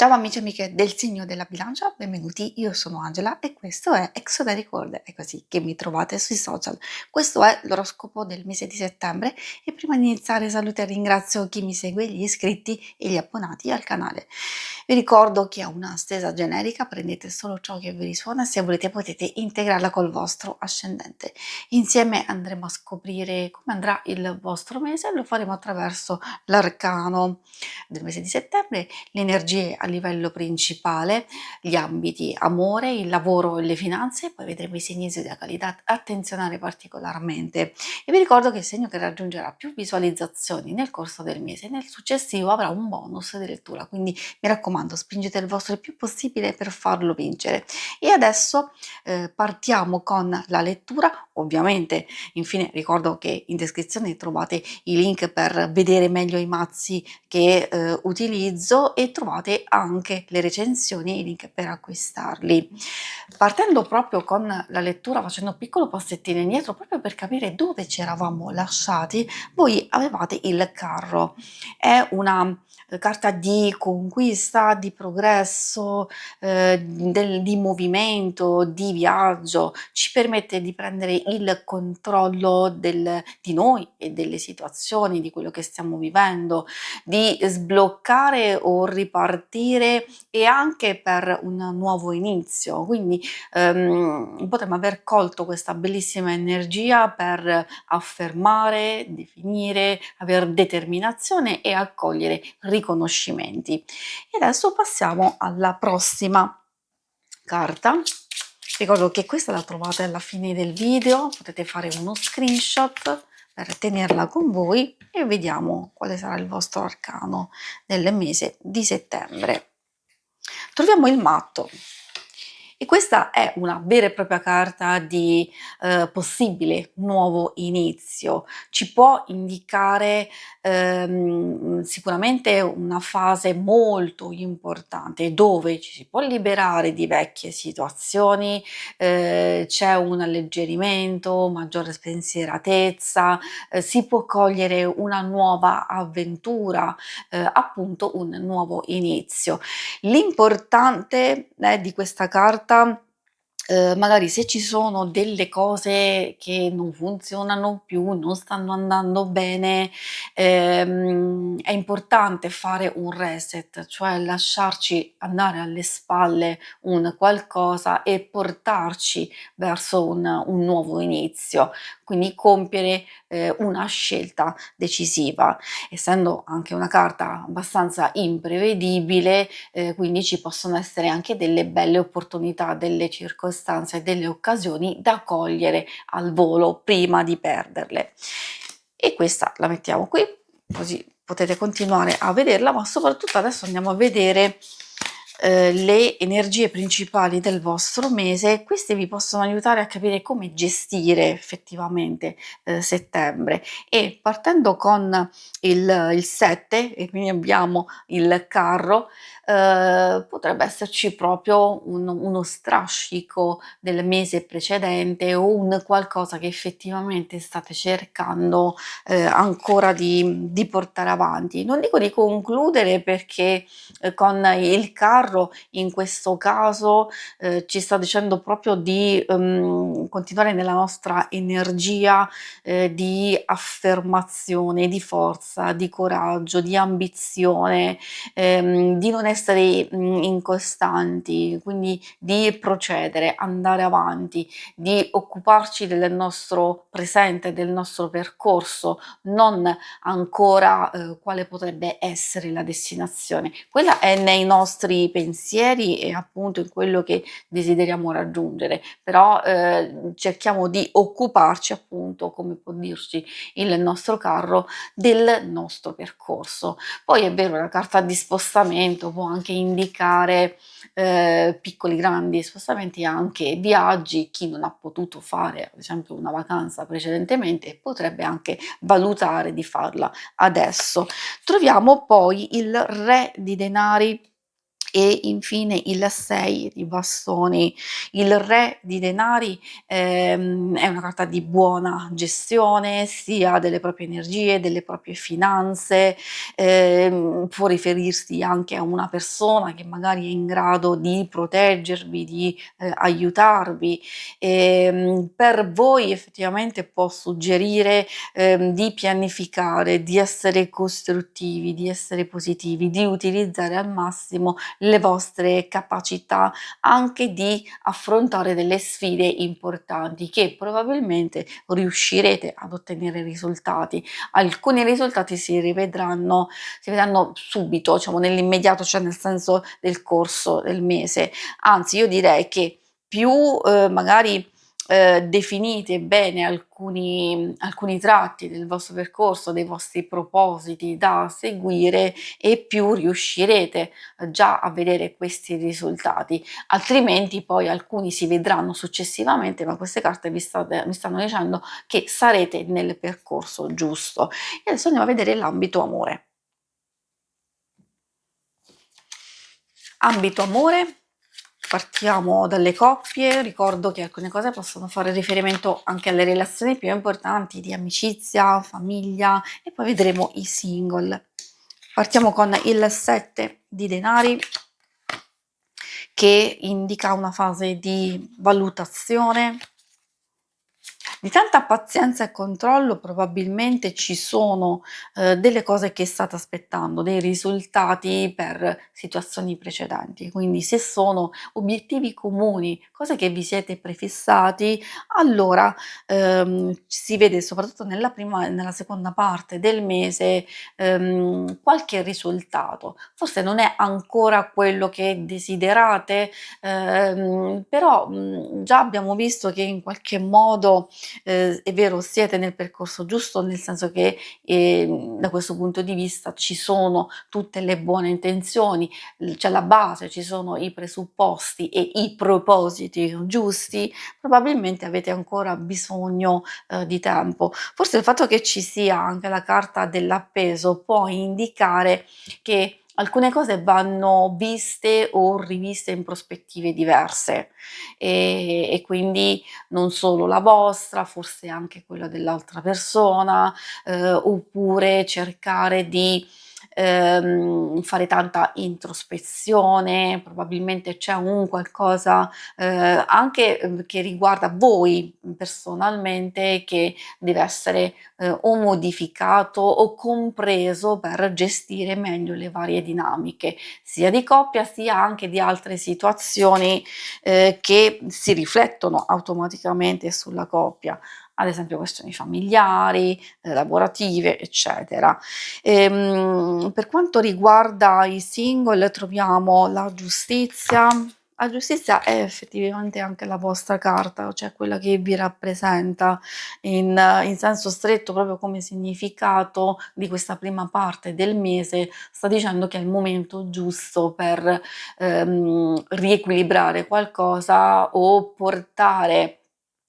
Ciao amici e amiche del segno della bilancia, benvenuti, io sono Angela e questo è Exoteric World, è così che mi trovate sui social. Questo è l'oroscopo del mese di settembre e prima di iniziare saluto e ringrazio chi mi segue, gli iscritti e gli abbonati al canale. Vi ricordo che è una stesa generica, prendete solo ciò che vi risuona e se volete potete integrarla col vostro ascendente. Insieme andremo a scoprire come andrà il vostro mese e lo faremo attraverso l'arcano del mese di settembre, le energie a livello principale, gli ambiti amore, il lavoro e le finanze, poi vedremo i segni zodiacali da attenzionare particolarmente. E vi ricordo che il segno che raggiungerà più visualizzazioni nel corso del mese, nel successivo avrà un bonus di lettura, quindi mi raccomando, spingete il vostro il più possibile per farlo vincere. E adesso partiamo con la lettura, ovviamente. Infine ricordo che in descrizione trovate i link per vedere meglio i mazzi che utilizzo e trovate anche le recensioni e i link per acquistarli. Partendo proprio con la lettura, facendo un piccolo passettino indietro proprio per capire dove ci eravamo lasciati, voi avevate il carro. È una carta di conquista, di progresso, di movimento, di viaggio, ci permette di prendere il controllo di noi e delle situazioni, di quello che stiamo vivendo, di sbloccare o ripartire e anche per un nuovo inizio. Quindi potremmo aver colto questa bellissima energia per affermare, definire, aver determinazione e accogliere riconoscimenti. E adesso passiamo alla prossima carta. Ricordo che questa la trovate alla fine del video, potete fare uno screenshot per tenerla con voi e vediamo quale sarà il vostro arcano del mese di settembre. Troviamo il matto. E questa è una vera e propria carta di possibile nuovo inizio. Ci può indicare sicuramente una fase molto importante dove ci si può liberare di vecchie situazioni, c'è un alleggerimento, maggiore spensieratezza, si può cogliere una nuova avventura, appunto un nuovo inizio. L'importante di questa carta, magari se ci sono delle cose che non funzionano più, non stanno andando bene, è importante fare un reset, cioè lasciarci andare alle spalle un qualcosa e portarci verso un nuovo inizio, quindi compiere, una scelta decisiva. Essendo anche una carta abbastanza imprevedibile, quindi ci possono essere anche delle belle opportunità, delle circostanze, delle occasioni da cogliere al volo prima di perderle. E questa la mettiamo qui, così potete continuare a vederla, ma soprattutto adesso andiamo a vedere le energie principali del vostro mese. Queste vi possono aiutare a capire come gestire effettivamente settembre, e partendo con il 7, e quindi abbiamo il carro, potrebbe esserci proprio uno strascico del mese precedente o un qualcosa che effettivamente state cercando ancora di portare avanti. Non dico di concludere perché con il carro in questo caso ci sta dicendo proprio di continuare nella nostra energia di affermazione, di forza, di coraggio, di ambizione, di non essere incostanti, quindi di procedere, andare avanti, di occuparci del nostro presente, del nostro percorso, non ancora quale potrebbe essere la destinazione. Quella è nei nostri pensieri e appunto in quello che desideriamo raggiungere, però cerchiamo di occuparci appunto, come può dirci il nostro carro, del nostro percorso. Poi è vero, la carta di spostamento può anche indicare piccoli grandi spostamenti, anche viaggi. Chi non ha potuto fare ad esempio una vacanza precedentemente potrebbe anche valutare di farla adesso. Troviamo poi il re di denari E infine il 6 di bastoni, il re di denari, è una carta di buona gestione sia delle proprie energie, delle proprie finanze, può riferirsi anche a una persona che magari è in grado di proteggervi, di, aiutarvi. Per voi effettivamente può suggerire, di pianificare, di essere costruttivi, di essere positivi, di utilizzare al massimo le vostre capacità anche di affrontare delle sfide importanti che probabilmente riuscirete ad ottenere risultati. Alcuni risultati si vedranno subito, diciamo nell'immediato, cioè nel senso del corso del mese. Anzi, io direi che più, magari, definite bene alcuni tratti del vostro percorso, dei vostri propositi da seguire e più riuscirete già a vedere questi risultati. Altrimenti poi alcuni si vedranno successivamente, ma queste carte mi stanno dicendo che sarete nel percorso giusto. E adesso andiamo a vedere l'ambito amore. Ambito amore, partiamo dalle coppie, ricordo che alcune cose possono fare riferimento anche alle relazioni più importanti di amicizia, famiglia e poi vedremo i single. Partiamo con il 7 di denari che indica una fase di valutazione, di tanta pazienza e controllo. Probabilmente ci sono, delle cose che state aspettando, dei risultati per situazioni precedenti. Quindi se sono obiettivi comuni, cose che vi siete prefissati, allora, si vede soprattutto nella prima e nella seconda parte del mese, qualche risultato. Forse non è ancora quello che desiderate, però, già abbiamo visto che in qualche modo, è vero, siete nel percorso giusto, nel senso che, da questo punto di vista ci sono tutte le buone intenzioni, c'è la base, ci sono i presupposti e i propositi giusti. Probabilmente avete ancora bisogno, di tempo. Forse il fatto che ci sia anche la carta dell'appeso può indicare che alcune cose vanno viste o riviste in prospettive diverse, e quindi non solo la vostra, forse anche quella dell'altra persona, oppure cercare di, fare tanta introspezione. Probabilmente c'è un qualcosa, anche, che riguarda voi personalmente, che deve essere, o modificato o compreso per gestire meglio le varie dinamiche, sia di coppia sia anche di altre situazioni, che si riflettono automaticamente sulla coppia, ad esempio questioni familiari, lavorative, eccetera. Per quanto riguarda i single troviamo la giustizia. La giustizia è effettivamente anche la vostra carta, cioè quella che vi rappresenta in senso stretto, proprio come significato di questa prima parte del mese, sta dicendo che è il momento giusto per, riequilibrare qualcosa o portare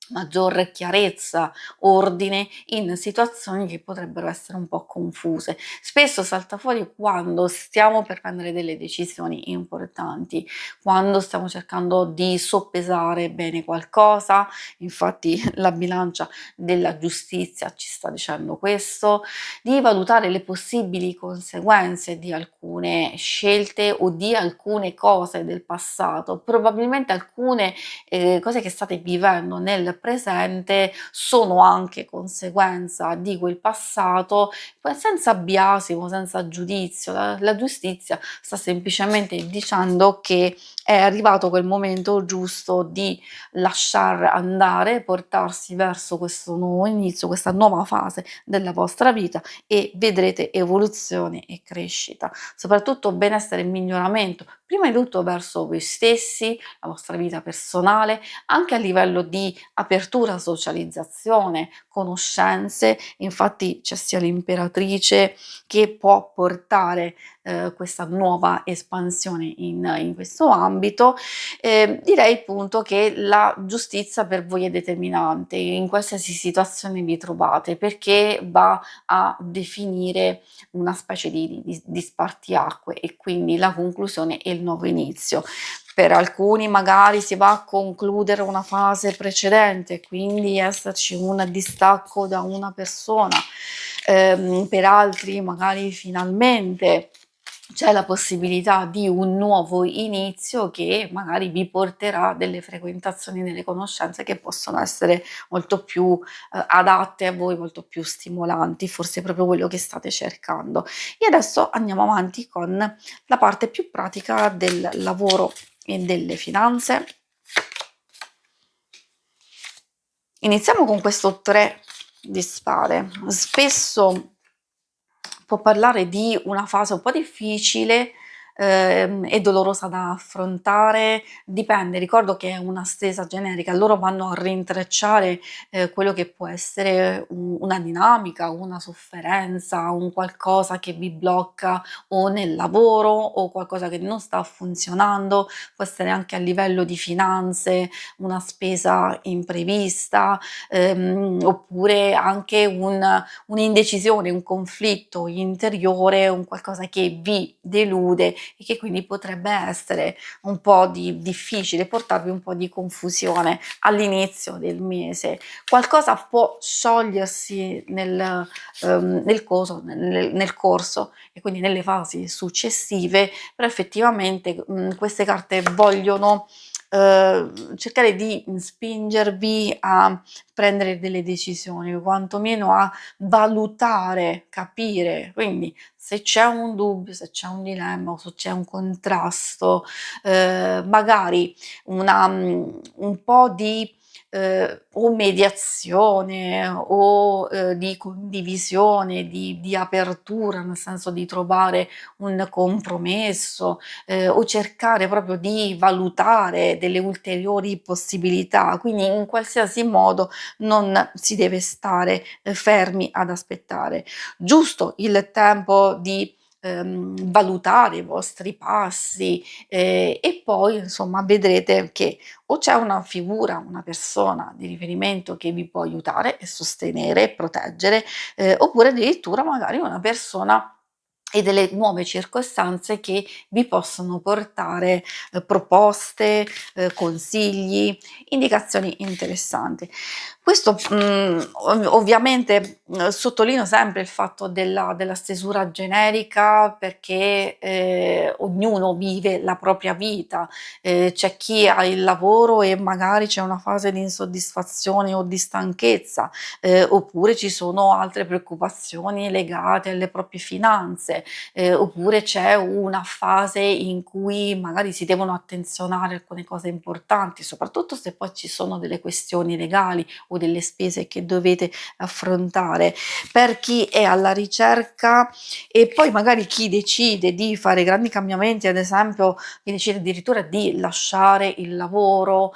maggior chiarezza, ordine in situazioni che potrebbero essere un po' confuse. Spesso salta fuori quando stiamo per prendere delle decisioni importanti, quando stiamo cercando di soppesare bene qualcosa. Infatti la bilancia della giustizia ci sta dicendo questo, di valutare le possibili conseguenze di alcune scelte o di alcune cose del passato. Probabilmente alcune, cose che state vivendo nel presente sono anche conseguenza di quel passato, poi senza biasimo, senza giudizio. La giustizia sta semplicemente dicendo che è arrivato quel momento giusto di lasciar andare, portarsi verso questo nuovo inizio, questa nuova fase della vostra vita, e vedrete evoluzione e crescita, soprattutto benessere e miglioramento, prima di tutto verso voi stessi, la vostra vita personale, anche a livello di apertura, socializzazione, conoscenze. Infatti c'è sia l'Imperatrice che può portare questa nuova espansione in questo ambito. Direi appunto che la giustizia per voi è determinante in qualsiasi situazione vi trovate, perché va a definire una specie di spartiacque e quindi la conclusione e il nuovo inizio. Per alcuni magari si va a concludere una fase precedente, quindi esserci un distacco da una persona, per altri magari finalmente c'è la possibilità di un nuovo inizio che magari vi porterà delle frequentazioni, delle conoscenze che possono essere molto più adatte a voi, molto più stimolanti, forse è proprio quello che state cercando. E adesso andiamo avanti con la parte più pratica del lavoro e delle finanze. Iniziamo con questo 3 di spade. Spesso può parlare di una fase un po' difficile, e dolorosa da affrontare, dipende, ricordo che è una stesa generica, loro vanno a rintrecciare, quello che può essere una dinamica, una sofferenza, un qualcosa che vi blocca o nel lavoro o qualcosa che non sta funzionando, può essere anche a livello di finanze, una spesa imprevista, oppure anche un'indecisione, un conflitto interiore, un qualcosa che vi delude e che quindi potrebbe essere un po' difficile, portarvi un po' di confusione all'inizio del mese. Qualcosa può sciogliersi nel corso e quindi nelle fasi successive, però effettivamente queste carte vogliono cercare di spingervi a prendere delle decisioni, quantomeno a valutare, capire. Quindi se c'è un dubbio, se c'è un dilemma o se c'è un contrasto, magari un po' di o mediazione o di condivisione, di apertura, nel senso di trovare un compromesso, o cercare proprio di valutare delle ulteriori possibilità. Quindi in qualsiasi modo non si deve stare fermi ad aspettare. Giusto il tempo di valutare i vostri passi e poi insomma vedrete che o c'è una figura, una persona di riferimento che vi può aiutare e sostenere e proteggere, oppure addirittura magari una persona e delle nuove circostanze che vi possono portare proposte, consigli, indicazioni interessanti. Questo, ovviamente, sottolineo sempre il fatto della stesura generica perché, ognuno vive la propria vita, c'è chi ha il lavoro e magari c'è una fase di insoddisfazione o di stanchezza, oppure ci sono altre preoccupazioni legate alle proprie finanze, oppure c'è una fase in cui magari si devono attenzionare alcune cose importanti, soprattutto se poi ci sono delle questioni legali o delle spese che dovete affrontare. Per chi è alla ricerca e poi magari chi decide di fare grandi cambiamenti, ad esempio chi decide addirittura di lasciare il lavoro,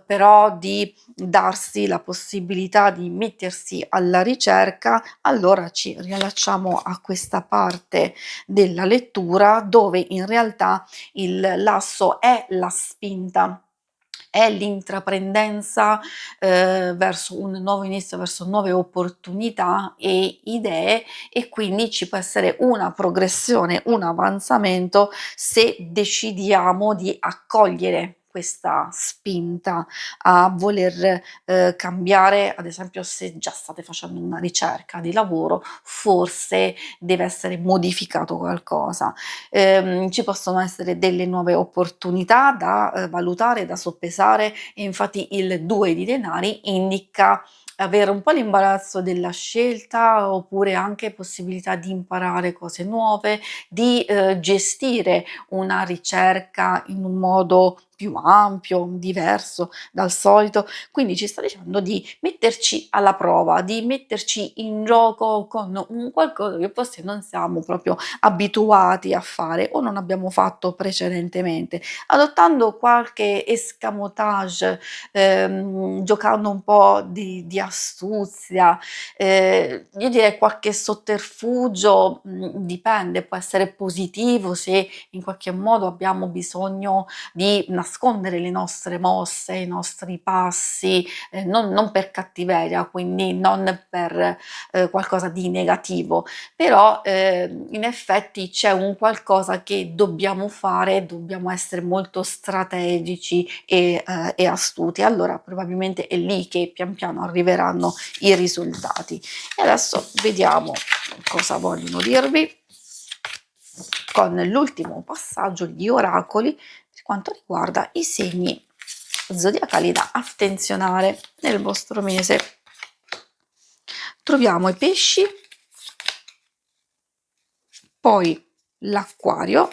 però di darsi la possibilità di mettersi alla ricerca, allora ci riallacciamo a questa parte della lettura dove in realtà il lasso è la spinta, è l'intraprendenza verso un nuovo inizio, verso nuove opportunità e idee e quindi ci può essere una progressione, un avanzamento se decidiamo di accogliere questa spinta a voler cambiare, ad esempio se già state facendo una ricerca di lavoro, forse deve essere modificato qualcosa. Ci possono essere delle nuove opportunità da valutare, da soppesare e infatti il 2 di denari indica avere un po' l'imbarazzo della scelta, oppure anche possibilità di imparare cose nuove, di gestire una ricerca in un modo più ampio, diverso dal solito, quindi ci sta dicendo di metterci alla prova, di metterci in gioco con un qualcosa che forse non siamo proprio abituati a fare o non abbiamo fatto precedentemente, adottando qualche escamotage, giocando un po' di astuzia, io direi qualche sotterfugio, dipende, può essere positivo se in qualche modo abbiamo bisogno di nascondere le nostre mosse, i nostri passi, non per cattiveria, quindi non per, qualcosa di negativo, però, in effetti c'è un qualcosa che dobbiamo fare, dobbiamo essere molto strategici e astuti. Allora probabilmente è lì che pian piano arriveranno i risultati. E adesso vediamo cosa vogliono dirvi con l'ultimo passaggio di oracoli per quanto riguarda i segni zodiacali da attenzionare nel vostro mese. Troviamo i pesci, poi l'acquario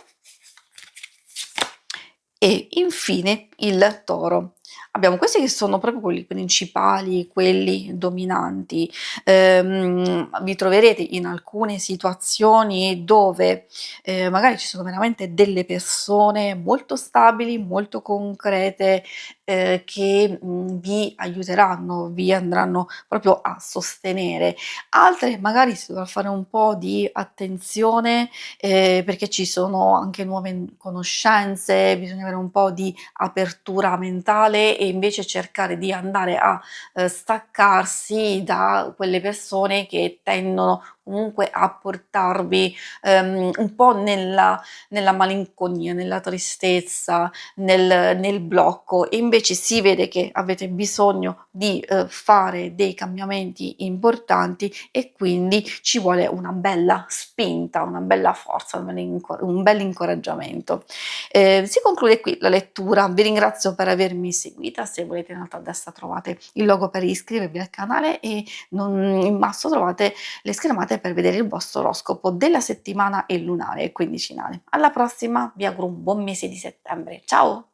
e infine il toro. Abbiamo questi che sono proprio quelli principali, quelli dominanti. Vi troverete in alcune situazioni dove, magari ci sono veramente delle persone molto stabili, molto concrete, che, vi aiuteranno, vi andranno proprio a sostenere. Altre magari si dovrà fare un po' di attenzione, perché ci sono anche nuove conoscenze, bisogna avere un po' di apertura mentale e invece cercare di andare a, staccarsi da quelle persone che tendono comunque a portarvi, un po' nella malinconia, nella tristezza, nel blocco e invece si vede che avete bisogno di, fare dei cambiamenti importanti e quindi ci vuole una bella spinta, una bella forza, un bell'incoraggiamento. Si conclude qui la lettura, vi ringrazio per avermi seguita, se volete in alto a destra trovate il logo per iscrivervi al canale e in basso trovate le schermate per vedere il vostro oroscopo della settimana e lunare quindicinale. Alla prossima, vi auguro un buon mese di settembre. Ciao!